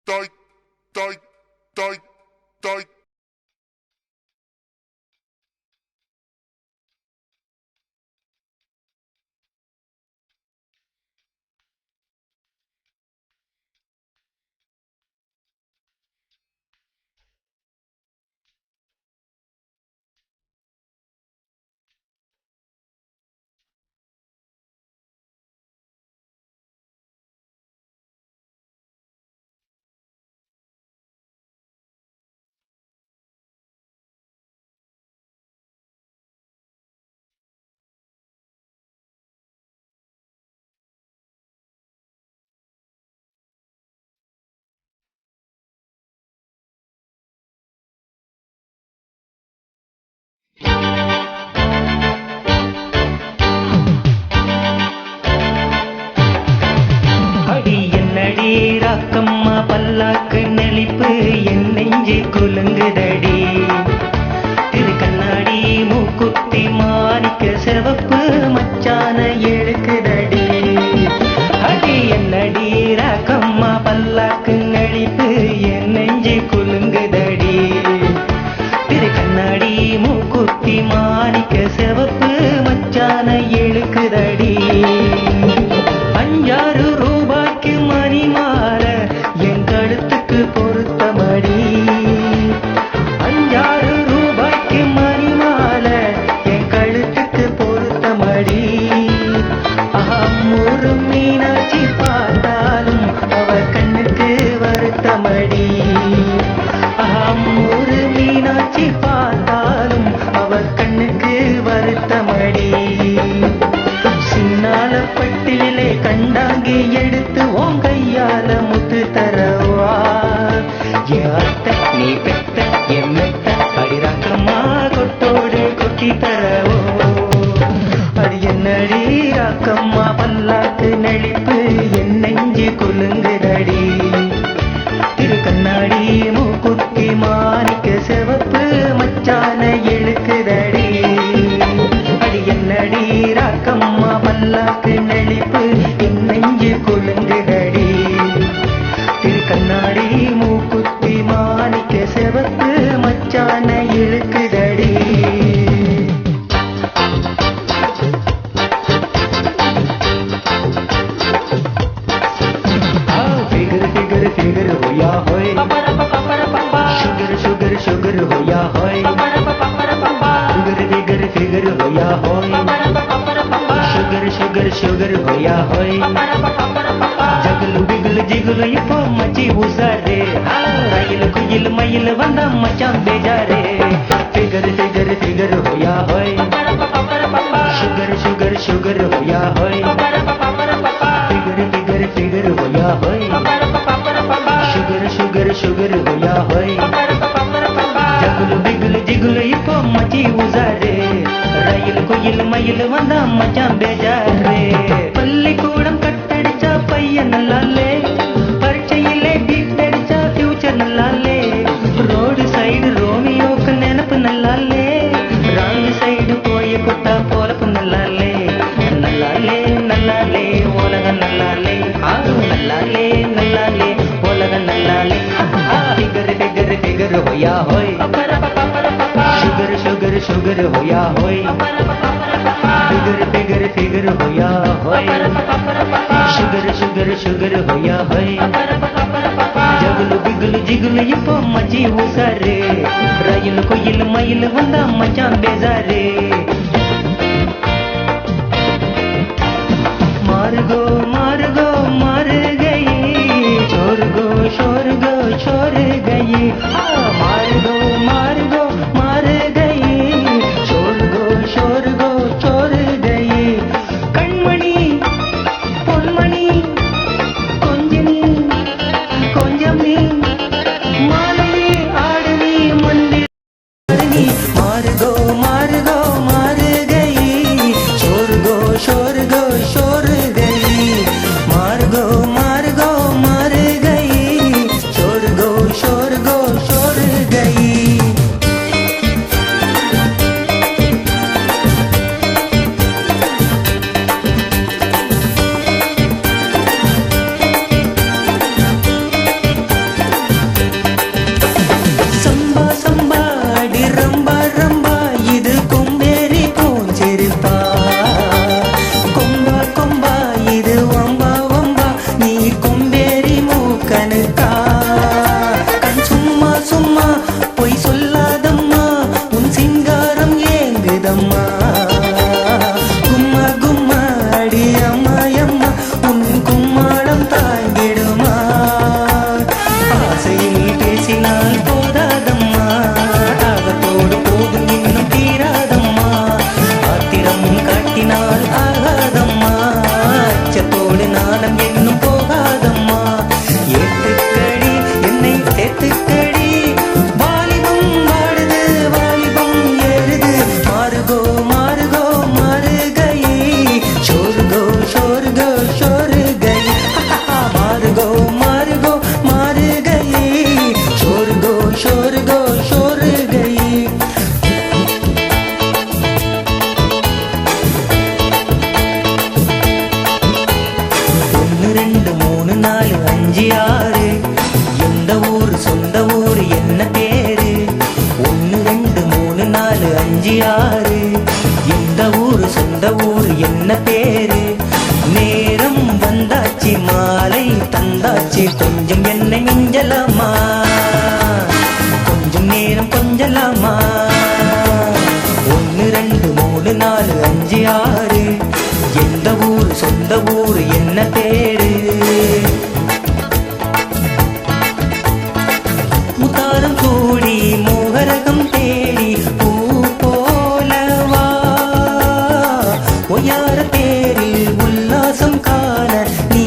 Doi, doi, doi, doi. Rakkamma பல்லாக்கு நெளிப்பு என் நெஞ்சு குலுங்குதடி திரு கண்ணாடி மூக்குத்தி மாணிக்க சிவப்பு மச்சான இழுக்குதடி அடி என்னடி ராக்கம்மா பல்லாக்கு நெளிப்பு என் நெஞ்சு குலுங்குதடி திரு கண்ணாடி மூக்குத்தி மாணிக்க சிவப்பு மச்சான இழுக்குதடி அஞ்சாறு ரூபாய்க்கு மணி மாற என் கழுத்துக்கு பொருத்தமடி அஞ்சாறு ரூபாய்க்கு மணி மாற என் கழுத்துக்கு பொருத்தமடி ஒரு மீனாட்சி பார்த்தாலும் அவ கண்ணுக்கு வருத்தமடி ஒரு மீனாட்சி பார்த்தாலும் அவ கண்ணுக்கு வருத்தமடி சின்னால பட்டிலே கண்டாங்கி எடுத்து உன் கையால முத்து தரவா யாத்த நீ பெத்த என் மெத்த அடிராக்கம்மா கொட்டோடு கொட்டி தரவோ அடி என்னடி ராக்கம்மா பல்லாக்கு நெளிப்பு என் நெஞ்சு குலுங்குதடி திரு கண்ணாடி மூக்குத்தி மாணிக்க சிவப்பு மச்சான இழுக்குதடி அடி என்னடி ராக்கம்மா பல்லாக்கு நெளிப்பு என் நெஞ்சு குலுங்குதடி திரு கண்ணாடி மூக்குத்தி மாணிக்க சிவப்பு மச்சான இழுக்குதடி फिगर होया होय शुगर शुगर शुगर होया होय फिगर होया होय शुगर शुगर शुगर होया होय जगलु बिगलु जिगलु இப்போ மச்சி உசாரே ரயில் குயில் மயில் வந்த மச்சான் பேஜாரே फिगर फिगर फिगर होया होय शुगर शुगर शुगर होया होय फिगर फिगर फिगर होया होय शुगर शुगर शुगर होया होय जगलु बिगलु जिगलु இப்போ மச்சி உசாரே ரயில் குயில் மயில் வந்த மச்சான் பேஜாரே பள்ளிக்கூடம் கட்டடிச்சா பையன் நல்லாலே பரீட்சையிலே பீட் அடிச்சா ஃபியூச்சர் நல்லாலே ரோடு சைடு ரோமியோக்கு நினப்பு நல்லாலே ராங் சைடு போய் குட்டா போலப்பு நல்லாலே நல்லாலே நல்லாலே உலகம் நல்லாலே நல்லாலே நல்லாலே உலகம் நல்லாலே फिगर फिगर फिगर होया होय शुगर शुगर शुगर होया होय फिगर फिगर फिगर होया होय शुगर शुगर शुगर होया होय जगलु बिगलु जिगलु இப்போ மச்சி உசாரே ரயில் கோயில் மயில் வந்தா மச்சான் பேஜாரே मार्गो मार्गो मार गई छोर गो छोर गई मार्गो मार्गो मार गई छोर गो छोर गई कण्मणि பொன்மணி கொஞ்சனி கொஞ்சமி மாலனி ஆடனி மண்டி मार्गो मार्गो मार गई छोर गो छोर गई கணுக்கா கண் சும்மா சும்மா பொய் சொல்லாதம்மா உன் சிங்காரம் ஏங்குதம்மா கும்மா கும்மா அடி அம்மா அம்மா உன் கும்மாளம் தாங்கிடுமா ஆசையில் பேசினால் போதாதம்மா தாகத்தோடு போதும் இன்னும் தீராதம்மா ஆத்திரம் காட்டினால் ஆகாதம்மா அச்சத்தோடு நாணம் என்னும் போகாதம்மா ஏத்துக்கடி என்னை சேர்த்துக்கடி வாலிபம் வாடுது வாலிபம் ஏறுது மாறுகோ மாறுகோ மாறுகையே ஷோருகோ ஷோருகோ ஷோருகையே மாறுகோ மாறுகோ மாறுகையே ஷோருகோ ஷோருகோ ஷோருகையே ஒன்று ரெண்டு மூணு நாலு அஞ்சு ஆறு எந்த ஊர் சொந்த ஊர் என்ன பேரு ஒன்று ரெண்டு மூணு நாலு அஞ்சு ஆறு எந்த ஊர் சொந்த ஊர் என்ன பேரு நேரம் வந்தாச்சு மாலை தந்தாச்சு கொஞ்சம் என்னை மிஞ்சலாமா கொஞ்சம் நேரம் கொஞ்சலாமா ஒன்று ரெண்டு மூணு நாலு அஞ்சு ஆறு எந்த ஊர் சொந்த ஊர் என்ன பேரு முத்தாரம் கூடி மோகரகம் தேடி பூ போலவா ஒய்யார பேரில் உல்லாசம் காண நீ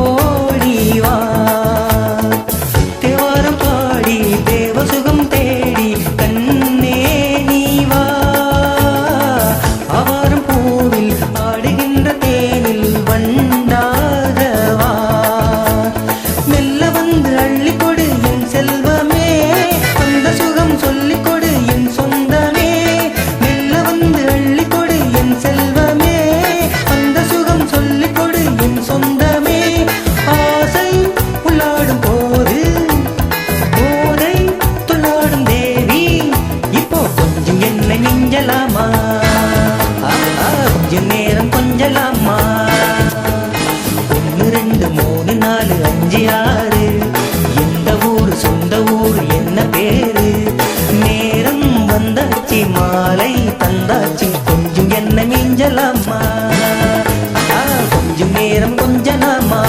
ஓடிவா தேவாரம் பாடி தேவசுகம் தேடி கண்ணே நீ வா ஆவாரம் பூவில் ஆடுகின்ற தேனில் வண்டாகவா மெல்ல வந்து அள்ளிக் கொடு என் செல்வமே அந்த சுகம் சொல்லிக் கொடு என் சொந்தமே மெல்ல வந்து அள்ளிக் கொடு என் செல்வமே அந்த சுகம் சொல்லிக் கொடு என் சொந்தமே ஆசை உள்ளாடும் போது போதை துள்ளாடும் தேவி இப்போ கொஞ்சம் என்னை மிஞ்சலாமா கொஞ்ச நேரம் கொஞ்சலாமா ஒன்று ரெண்டு மூணு நாலு அஞ்சு ஆறு எந்த ஊர் சொந்த ஊர் என்ன பேரு நேரம் வந்தாச்சு மாலை தந்தாச்சு கொஞ்சம் என்ன மிஞ்சலாமா கொஞ்சம் நேரம் கொஞ்சலாமா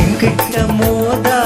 என்கிட்ட மோதா